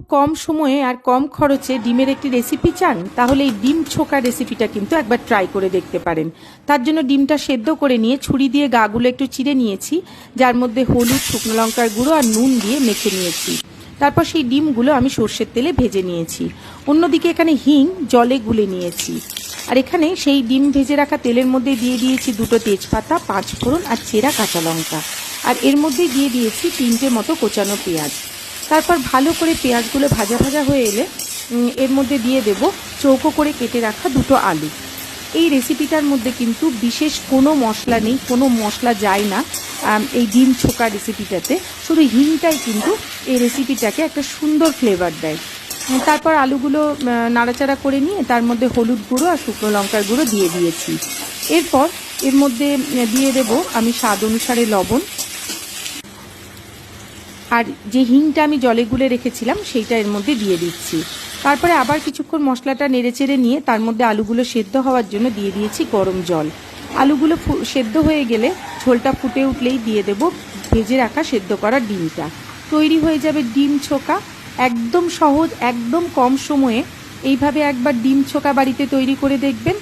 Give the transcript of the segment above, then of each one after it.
কম সময়ে আর কম খরচে ডিমের একটি রেসিপি চান, তাহলে এই ডিম ছোকা রেসিপিটা কিন্তু একবার ট্রাই করে দেখতে পারেন। তার জন্য ডিমটা সেদ্ধ করে নিয়ে ছুরি দিয়ে গাগুলো একটু চিড়ে নিয়েছি, যার মধ্যে হলুদ, শুকনো লঙ্কার গুঁড়ো আর নুন দিয়ে মেখে নিয়েছি। তারপর সেই ডিমগুলো আমি সর্ষের তেলে ভেজে নিয়েছি। অন্যদিকে এখানে হিং জলে গুলে নিয়েছি। আর এখানে সেই ডিম ভেজে রাখা তেলের মধ্যে দিয়ে দিয়েছি 2টো তেজপাতা, 5 ফোড়ন আর চেরা কাঁচা লঙ্কা। আর এর মধ্যে দিয়ে দিয়েছি 3টে মতো কোচানো পেঁয়াজ। তারপর ভালো করে পেঁয়াজগুলো ভাজা ভাজা হয়ে এলে এর মধ্যে দিয়ে দেব চৌকো করে কেটে রাখা 2টো আলু। এই রেসিপিটার মধ্যে কিন্তু বিশেষ কোনো মশলা নেই, কোনো মশলা যায় না এই ডিম ছোকা রেসিপিটাতে। শুধু হিংটাই কিন্তু এই রেসিপিটাকে একটা সুন্দর ফ্লেভার দেয়। তারপর আলুগুলো নাড়াচাড়া করে নিয়ে তার মধ্যে হলুদ গুঁড়ো আর শুকনো লঙ্কার গুঁড়ো দিয়ে দিয়েছি। এরপর এর মধ্যে দিয়ে দেব আমি স্বাদ অনুসারে লবণ, আর যে হিংটা আমি জলে গুলে রেখেছিলাম সেইটা এর মধ্যে দিয়ে দিচ্ছি। তারপরে আবার কিছুক্ষণ মশলাটা নেড়েচেড়ে নিয়ে তার মধ্যে আলুগুলো সেদ্ধ হওয়ার জন্য দিয়ে দিয়েছি গরম জল। আলুগুলো সেদ্ধ হয়ে গেলে ঝোলটা ফুটে উঠলেই দিয়ে দেব ভেজে রাখা সেদ্ধ করা ডিমটা। তৈরি হয়ে যাবে ডিম ছোকা। একদম সহজ, একদম কম সময়ে এইভাবে একবার ডিম ছোকা বাড়িতে তৈরি করে দেখবেন।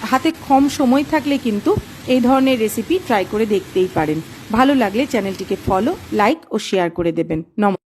হাতে কম সময় থাকলে কিন্তু এই ধরনের রেসিপি ট্রাই করে দেখতেই পারেন। ভালো লাগলে চ্যানেলটিকে ফলো, লাইক ও শেয়ার করে দেবেন। নমস্কার।